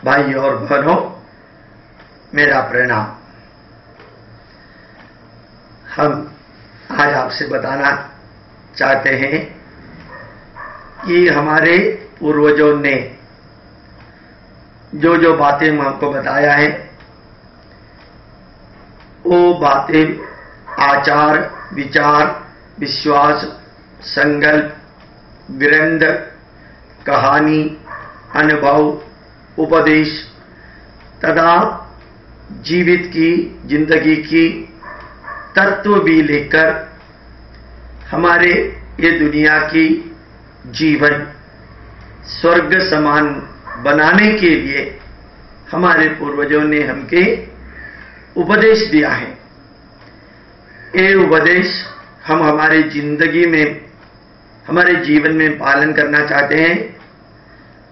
भाइयों और बहनों, मेरा प्रणाम। हम आज आपसे बताना चाहते हैं कि हमारे पूर्वजों ने जो जो बातें हमको बताया है, वो बातें आचार, विचार, विश्वास, संकल्प, ग्रंथ, कहानी, अनुभव, उपदेश तथा जीवित की जिंदगी की तत्व भी लेकर हमारे ये दुनिया की जीवन स्वर्ग समान बनाने के लिए हमारे पूर्वजों ने हमके उपदेश दिया है। ये उपदेश हम हमारे जिंदगी में, हमारे जीवन में पालन करना चाहते हैं।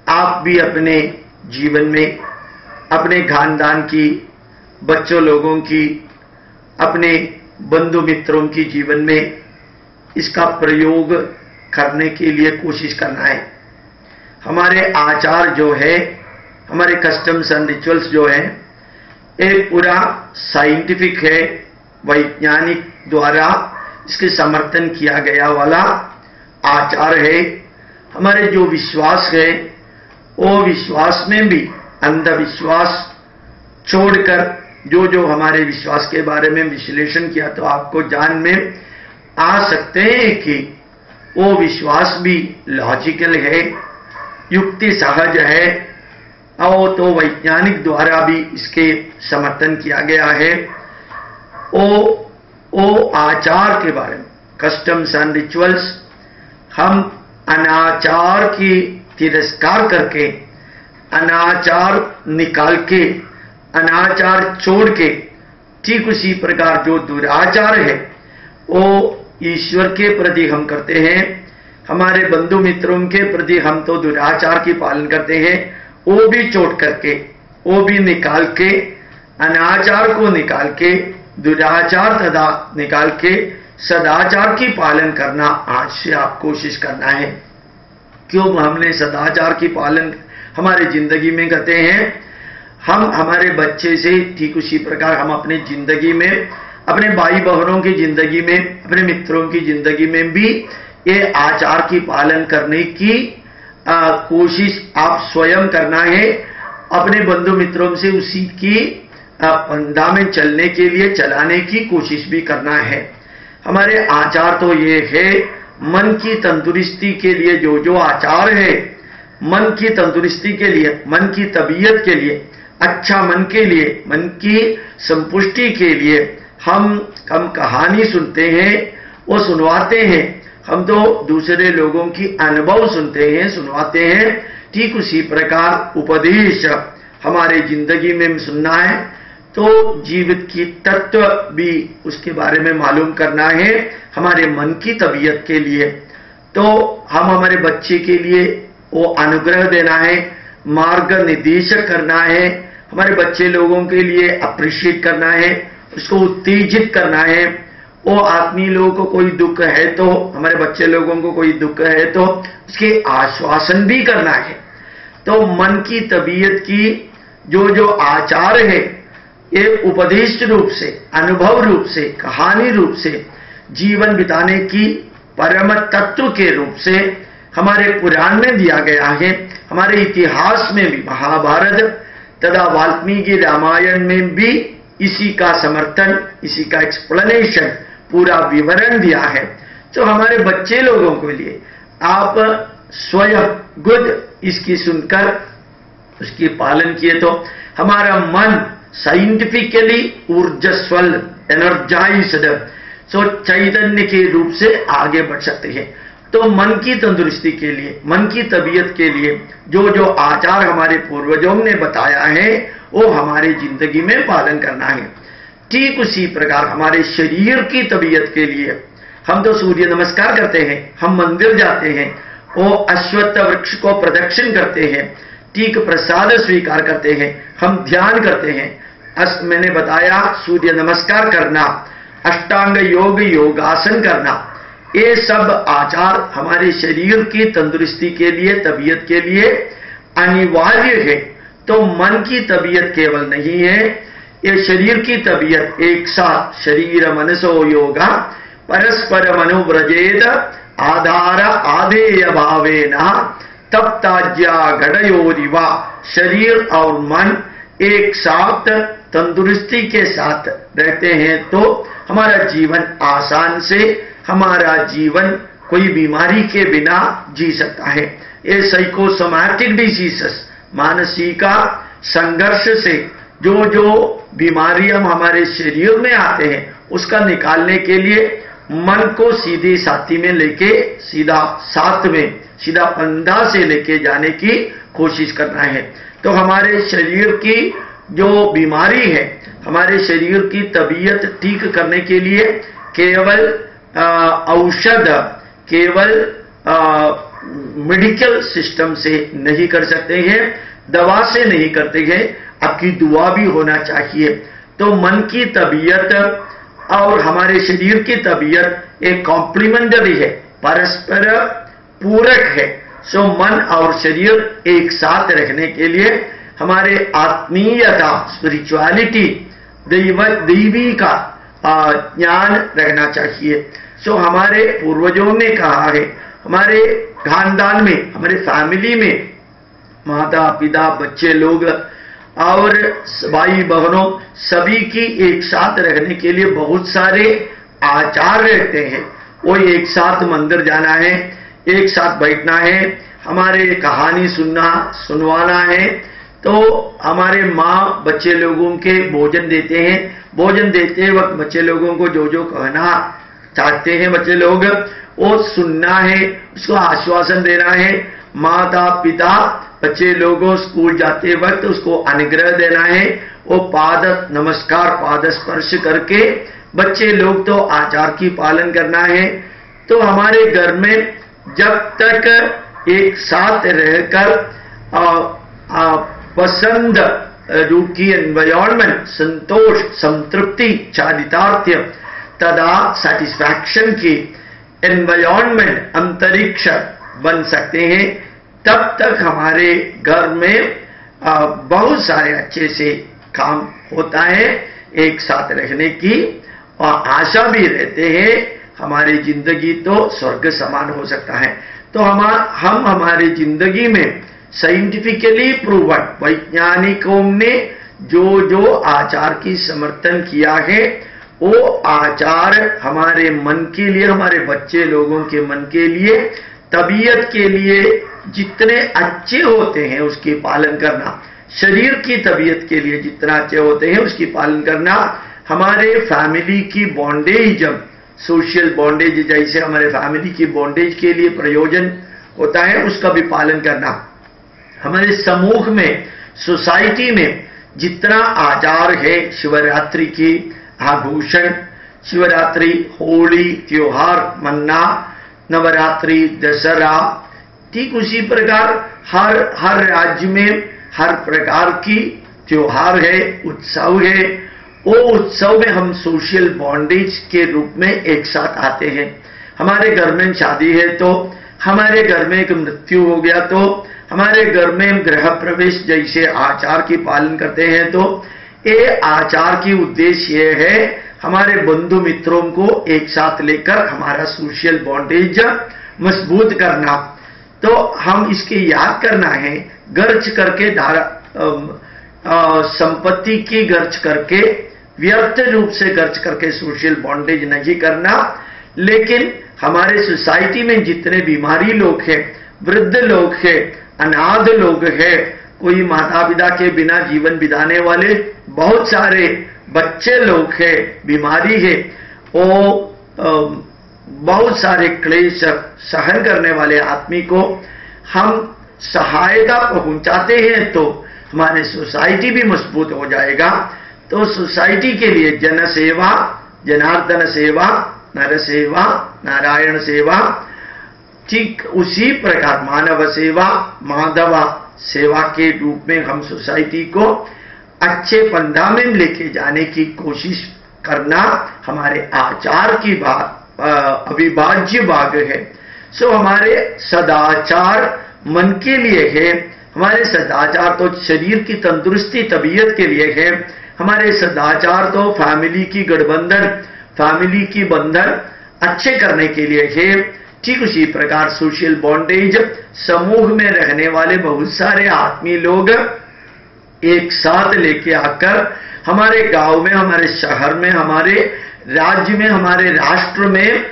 आप भी अपने जीवन में, अपने खानदान की, बच्चों लोगों की, अपने बंधु मित्रों की जीवन में इसका प्रयोग करने के लिए कोशिश करना है। हमारे आचार जो है, हमारे कस्टम्स एंड रिचुअल्स जो है, ये पूरा साइंटिफिक है, वैज्ञानिक द्वारा इसके समर्थन किया गया वाला आचार है। हमारे जो विश्वास है, वो विश्वास में भी अंधविश्वास छोड़कर जो जो हमारे विश्वास के बारे में विश्लेषण किया तो आपको जान में आ सकते हैं कि वो विश्वास भी लॉजिकल है, युक्ति सहज है, और तो वैज्ञानिक द्वारा भी इसके समर्थन किया गया है। वो आचार के बारे में, कस्टम्स एंड रिचुअल्स, हम अनाचार की तिरस्कार करके, अनाचार निकाल के, अनाचार छोड़ के, ठीक उसी प्रकार जो दुराचार है वो ईश्वर के प्रति हम करते हैं, हमारे बंधु मित्रों के प्रति हम तो दुराचार की पालन करते हैं, वो भी छोड़ करके, वो भी निकाल के, अनाचार को निकाल के, दुराचार तथा निकाल के सदाचार की पालन करना आज से आप कोशिश करना है। क्यों हमने सदाचार की पालन हमारे जिंदगी में करते हैं? हम हमारे बच्चे से ठीक उसी प्रकार हम अपने जिंदगी में, अपने भाई बहनों की जिंदगी में, अपने मित्रों की जिंदगी में भी ये आचार की पालन करने की कोशिश आप स्वयं करना है। अपने बंधु मित्रों से उसी की पंधा में चलने के लिए, चलाने की कोशिश भी करना है। हमारे आचार तो ये है, मन की तंदुरुस्ती के लिए जो जो आचार है, मन की तंदुरुस्ती के लिए, मन की तबीयत के लिए, अच्छा मन के लिए, मन की संपुष्टि के लिए हम कहानी सुनते हैं, वो सुनवाते हैं। हम तो दूसरे लोगों की अनुभव सुनते हैं, सुनवाते हैं। ठीक उसी प्रकार उपदेश हमारे जिंदगी में सुनना है तो जीवित की तत्व भी उसके बारे में मालूम करना है, हमारे मन की तबीयत के लिए। तो हम हमारे बच्चे के लिए वो अनुग्रह देना है, मार्ग निर्देशक करना है, हमारे बच्चे लोगों के लिए अप्रिशिएट करना है, उसको उत्तेजित करना है। वो आदमी लोगों को कोई दुख है तो, हमारे बच्चे लोगों को कोई दुख है तो उसके आश्वासन भी करना है। तो मन की तबीयत की जो जो आचार है, ये उपदेश रूप से, अनुभव रूप से, कहानी रूप से जीवन बिताने की परम तत्व के रूप से हमारे पुराण में दिया गया है। हमारे इतिहास में भी, महाभारत तथा वाल्मीकि रामायण में भी इसी का समर्थन, इसी का एक्सप्लेनेशन, पूरा विवरण दिया है। तो हमारे बच्चे लोगों के लिए आप स्वयं खुद इसकी सुनकर उसकी पालन किए तो हमारा मन साइंटिफिकली ऊर्जस्वल, एनर्जाइज्ड, सो चैतन्य के रूप से आगे बढ़ सकते हैं। तो मन की तंदुरुस्ती के लिए, मन की तबीयत के लिए जो जो आचार हमारे पूर्वजों ने बताया है वो हमारे जिंदगी में पालन करना है। ठीक उसी प्रकार हमारे शरीर की तबीयत के लिए हम तो सूर्य नमस्कार करते हैं, हम मंदिर जाते हैं, वो अश्वत्थ वृक्ष को प्रदक्षिण करते हैं, ठीक प्रसाद स्वीकार करते हैं, हम ध्यान करते हैं। मैंने बताया सूर्य नमस्कार करना, अष्टांग योग, योगासन करना, ये सब आचार हमारे शरीर की तंदुरुस्ती के लिए, तबीयत के लिए अनिवार्य है। तो मन की तबीयत केवल नहीं है, ये शरीर की तबीयत एक साथ शरीर मनसो योगा परस्पर मनुव्रजेत आधार आधेय भावेन तब ताज्या घड़योरिवा। शरीर और मन एक साथ तंदुरुस्ती के साथ रहते हैं तो हमारा जीवन आसान से, हमारा जीवन कोई बीमारी के बिना जी सकता है। ये साइकोसोमैटिक डिजीजेस, मानसिक संघर्ष से जो जो बीमारियां हमारे शरीर में आते हैं उसका निकालने के लिए मन को सीधी साथी में लेके सीधा साथ में सीधा पंधा से लेके जाने की कोशिश करना है। तो हमारे शरीर की जो बीमारी है, हमारे शरीर की तबीयत ठीक करने के लिए केवल औषध, केवल मेडिकल सिस्टम से नहीं कर सकते हैं, दवा से नहीं करते हैं, आपकी दुआ भी होना चाहिए। तो मन की तबीयत और हमारे शरीर की तबीयत एक कॉम्प्लीमेंटरी है, परस्पर पूरक है। सो मन और शरीर एक साथ रखने के लिए हमारे आत्मीयता, स्पिरिचुअलिटी, दैवी का ज्ञान रखना चाहिए। सो हमारे पूर्वजों ने कहा है, हमारे खानदान में, हमारे फैमिली में माता पिता, बच्चे लोग और भाई बहनों सभी की एक साथ रहने के लिए बहुत सारे आचार रहते हैं। वो एक साथ मंदिर जाना है, एक साथ बैठना है, हमारे कहानी सुनवाना है। तो हमारे माँ बच्चे लोगों के भोजन देते हैं, भोजन देते वक्त बच्चे लोगों को जो जो कहना चाहते हैं बच्चे लोग वो सुनना है, उसको आश्वासन देना है। माता पिता बच्चे लोगों स्कूल जाते वक्त उसको अनुग्रह देना है, वो पाद नमस्कार, पाद स्पर्श करके बच्चे लोग तो आचार की पालन करना है। तो हमारे घर में जब तक एक साथ रहकर पसंद रूप की एनवायरनमेंट, संतोष, संतृप्ति, चारितार्थ्य तथा सेटिस्फैक्शन की एनवायरनमेंट, अंतरिक्ष बन सकते हैं, तब तक हमारे घर में बहुत सारे अच्छे से काम होता है। एक साथ रहने की और आशा भी रहते हैं, हमारी जिंदगी तो स्वर्ग समान हो सकता है। तो हम हमारी जिंदगी में साइंटिफिकली प्रूवन, वैज्ञानिकों ने जो जो आचार की समर्थन किया है वो आचार हमारे मन के लिए, हमारे बच्चे लोगों के मन के लिए, तबीयत के लिए जितने अच्छे होते हैं उसकी पालन करना, शरीर की तबीयत के लिए जितना अच्छे होते हैं उसकी पालन करना, हमारे फैमिली की बॉन्डेज, सोशल बॉन्डेज जैसे हमारे फैमिली की बॉन्डेज के लिए प्रयोजन होता है उसका भी पालन करना, हमारे समूह में, सोसाइटी में जितना आचार है, शिवरात्रि की आभूषण, शिवरात्रि, होली त्योहार मनाना, नवरात्रि, दशहरा, ठीक उसी प्रकार हर राज्य में हर प्रकार की त्योहार है, उत्सव है। वो उत्सव में हम सोशल बॉन्डेज के रूप में एक साथ आते हैं। हमारे घर में शादी है तो, हमारे घर में एक मृत्यु हो गया तो, हमारे घर में गृह प्रवेश जैसे आचार की पालन करते हैं। तो ये आचार की उद्देश्य ये है हमारे बंधु मित्रों को एक साथ लेकर हमारा सोशल बॉन्डेज मजबूत करना। तो हम इसकी याद करना है, गर्ज करके संपत्ति की गर्ज करके, व्यर्थ रूप से गर्ज करके सोशल बॉन्डेज नहीं करना। लेकिन हमारे सोसाइटी में जितने बीमारी लोग हैं, वृद्ध लोग हैं, अनाथ लोग हैं, कोई माता पिता के बिना जीवन बिताने वाले बहुत सारे बच्चे लोग हैं, बीमारी है, वो बहुत सारे क्लेश सहन करने वाले आदमी को हम सहायता पहुंचाते हैं तो हमारे सोसाइटी भी मजबूत हो जाएगा। तो सोसाइटी के लिए जन सेवा, जनार्दन सेवा, नर सेवा, नारायण सेवा, ठीक उसी प्रकार मानव सेवा, माधव सेवा के रूप में हम सोसाइटी को अच्छे पंधा में लेके जाने की कोशिश करना हमारे आचार की बात अविभाज्य भाग है। सो हमारे सदाचार मन के लिए है, हमारे सदाचार तो शरीर की तंदुरुस्ती तबीयत के लिए है, हमारे सदाचार तो फैमिली की गठबंधन, फैमिली की बंधन अच्छे करने के लिए है। ठीक उसी प्रकार सोशल बॉन्डेज, समूह में रहने वाले बहुत सारे आत्मीय लोग एक साथ लेके आकर हमारे गांव में, हमारे शहर में, हमारे राज्य में, हमारे राष्ट्र में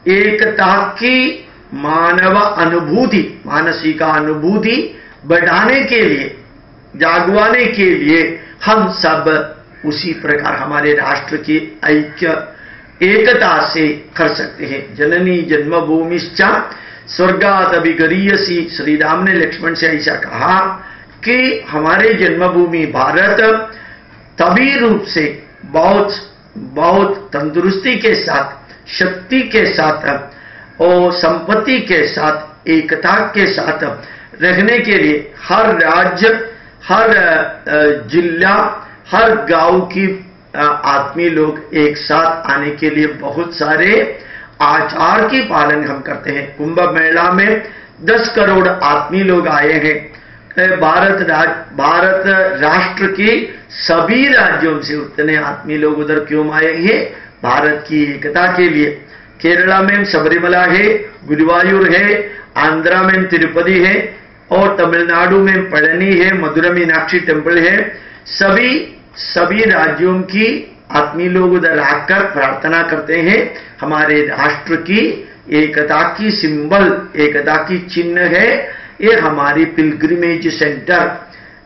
एकता की मानव अनुभूति, मानसिक अनुभूति बढ़ाने के लिए, जागवाने के लिए हम सब उसी प्रकार हमारे राष्ट्र की ऐक्य एकता से कर सकते हैं। जननी जन्मभूमिश्च स्वर्गात् अभिगरीयसी, श्री राम ने लक्ष्मण से ऐसा कहा कि हमारे जन्मभूमि भारत तभी रूप से बहुत तंदुरुस्ती के साथ, शक्ति के साथ और संपत्ति के साथ, एकता के साथ रहने के लिए हर राज्य, हर जिला, हर गांव की आत्मीय लोग एक साथ आने के लिए बहुत सारे आचार की पालन हम करते हैं। कुंभ मेला में 10 करोड़ आत्मीय लोग आए हैं। भारत राष्ट्र के सभी राज्यों से उतने आत्मीय लोग उधर क्यों आए हैं? भारत की एकता के लिए। केरला में सबरीमला है, गुरुवायूर है, आंध्रा में तिरुपति है और तमिलनाडु में पழनी है, मधुरा मीनाक्षी टेम्पल है। सभी राज्यों की आत्मीय लोग उधर आकर प्रार्थना करते हैं। हमारे राष्ट्र की एकता की सिंबल, एकता की चिन्ह है ये हमारी पिलग्रिमेज सेंटर।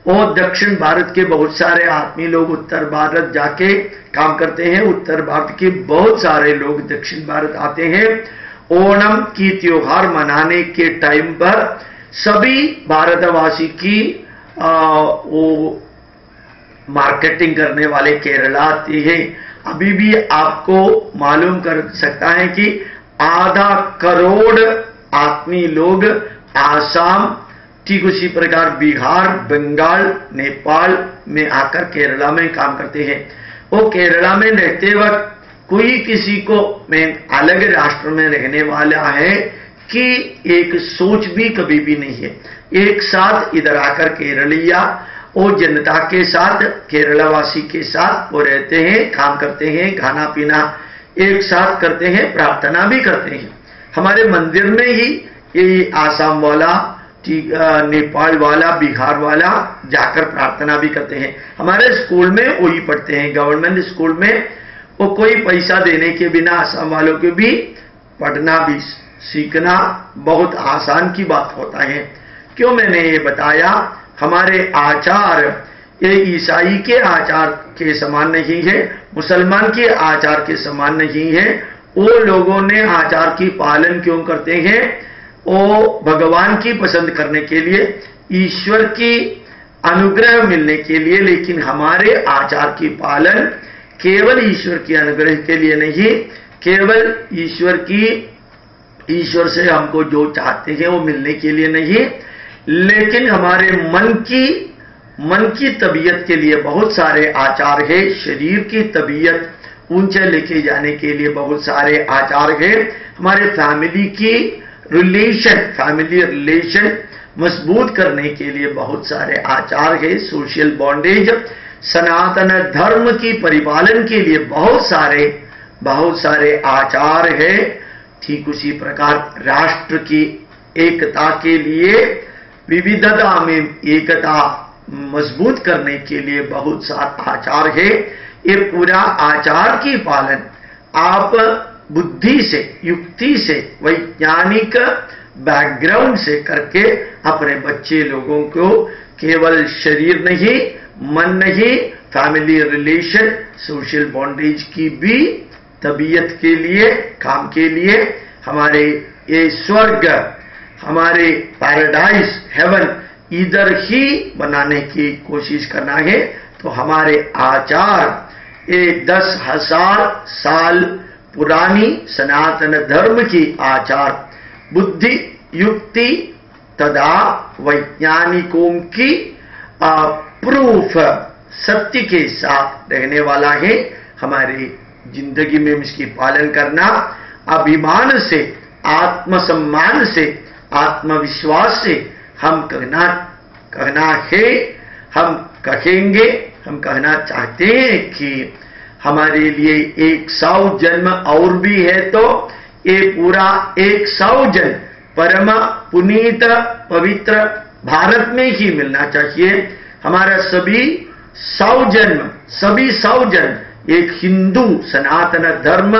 और दक्षिण भारत के बहुत सारे आत्मीय लोग उत्तर भारत जाके काम करते हैं। उत्तर भारत के बहुत सारे लोग दक्षिण भारत आते हैं। ओणम की त्योहार मनाने के टाइम पर सभी भारतवासी की वो मार्केटिंग करने वाले केरला आते हैं। अभी भी आपको मालूम कर सकता है कि आधा करोड़ आत्मीय लोग आसाम, ठीक उसी प्रकार बिहार, बंगाल, नेपाल में आकर केरला में काम करते हैं। वो केरला में रहते वक्त कोई किसी को मैं अलग राष्ट्र में रहने वाला है कि एक सोच भी कभी भी नहीं है। एक साथ इधर आकर केरलिया और जनता के साथ, केरलावासी के साथ वो रहते हैं, काम करते हैं, खाना पीना एक साथ करते हैं, प्रार्थना भी करते हैं। हमारे मंदिर में ही ये आसाम वाला, नेपाल वाला, बिहार वाला जाकर प्रार्थना भी करते हैं। हमारे स्कूल में वही पढ़ते हैं, गवर्नमेंट स्कूल में वो कोई पैसा देने के बिना आसाम वालों के भी पढ़ना भी सीखना बहुत आसान की बात होता है। क्यों मैंने ये बताया? हमारे आचार ये ईसाई के आचार के समान नहीं है, मुसलमान के आचार के समान नहीं है। वो लोगों ने आचार की पालन क्यों करते हैं? वो भगवान की पसंद करने के लिए, ईश्वर की अनुग्रह मिलने के लिए। लेकिन हमारे आचार की पालन केवल ईश्वर की अनुग्रह के लिए नहीं, केवल ईश्वर से हमको जो चाहते हैं वो मिलने के लिए नहीं, लेकिन हमारे मन की तबीयत के लिए बहुत सारे आचार है। शरीर की तबीयत ऊंचे लेके जाने के लिए बहुत सारे आचार है। हमारे फैमिली रिलेशन मजबूत करने के लिए बहुत सारे आचार है। सोशल बॉन्डेज, सनातन धर्म की परिपालन के लिए बहुत सारे आचार है। ठीक उसी प्रकार राष्ट्र की एकता के लिए, विविधता में एकता मजबूत करने के लिए बहुत सारा आचार है। ये पूरा आचार की पालन आप बुद्धि से, युक्ति से, वैज्ञानिक बैकग्राउंड से करके अपने बच्चे लोगों को केवल शरीर नहीं, मन नहीं, फैमिली रिलेशन, सोशल बॉन्डेज की भी तबीयत के लिए, काम के लिए, हमारे ये स्वर्ग, हमारे पैराडाइज, हेवन इधर ही बनाने की कोशिश करना है। तो हमारे आचार ये 10,000 साल पुरानी सनातन धर्म की आचार, बुद्धि, युक्ति तथा वैज्ञानिकों की प्रूफ, सत्य के साथ रहने वाला है। हमारी जिंदगी में इसकी पालन करना, अभिमान से, आत्मसम्मान से, आत्मविश्वास से हम करना कहना है, हम कहेंगे, हम कहना चाहते हैं कि हमारे लिए 100 जन्म और भी है तो ये पूरा 100 जन्म परम पुनीत पवित्र भारत में ही मिलना चाहिए। हमारा सभी 100 जन्म एक हिंदू सनातन धर्म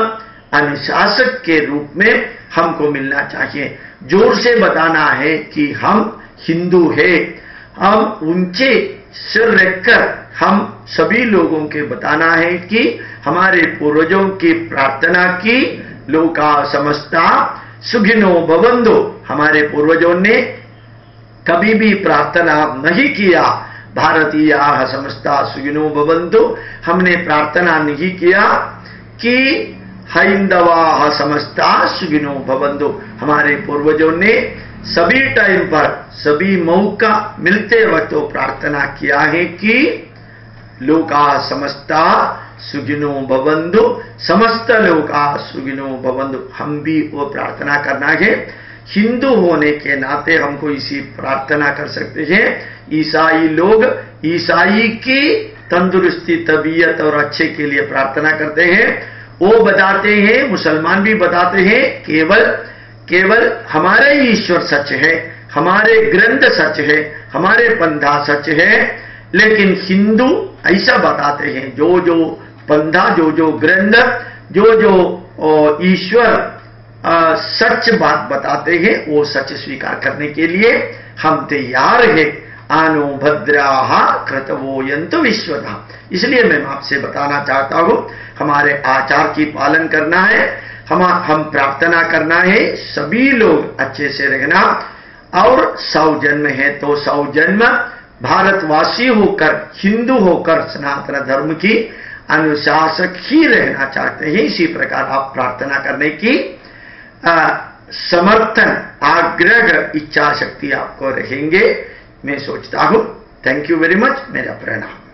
अनुशासक के रूप में हमको मिलना चाहिए। जोर से बताना है कि हम हिंदू हैं, हम ऊंचे सिर रखकर हम सभी लोगों के बताना है कि हमारे पूर्वजों की प्रार्थना की, लोका समस्ता सुखिनो भवन्तु। हमारे पूर्वजों ने कभी भी प्रार्थना नहीं किया भारतीय समस्ता सुखिनो भवन्तु। हमने प्रार्थना नहीं किया कि हैंदवा समस्ता सुखिनो भवन्तु। हमारे पूर्वजों ने सभी टाइम पर, सभी मौका मिलते वक्त प्रार्थना किया है कि लोका समस्ता सुखिनो भवन्तु, समस्त लोका सुखिनो भवन्तु। हम भी वो प्रार्थना करना है। हिंदू होने के नाते हमको इसी प्रार्थना कर सकते हैं। ईसाई लोग ईसाई की तंदुरुस्ती, तबीयत और अच्छे के लिए प्रार्थना करते हैं। वो बताते हैं, मुसलमान भी बताते हैं, केवल हमारे ईश्वर सच है, हमारे ग्रंथ सच है, हमारे पंथा सच है। लेकिन हिंदू ऐसा बताते हैं, जो पंथा, जो ग्रंथ, जो ईश्वर सच बात बताते हैं, वो सच स्वीकार करने के लिए हम तैयार हैं। आनो भद्राः क्रतवोयन्तु विश्वतः। इसलिए मैं आपसे बताना चाहता हूं, हमारे आचार की पालन करना है, हम प्रार्थना करना है, सभी लोग अच्छे से रहना। और 100 जन्म है तो 100 जन्म भारतवासी होकर, हिंदू होकर सनातन धर्म की अनुशासक ही रहना चाहते हैं। इसी प्रकार आप प्रार्थना करने की समर्थन, आग्रह, इच्छा शक्ति आपको रहेंगे, मैं सोचता हूं। Thank you very much. मेरा प्रणाम।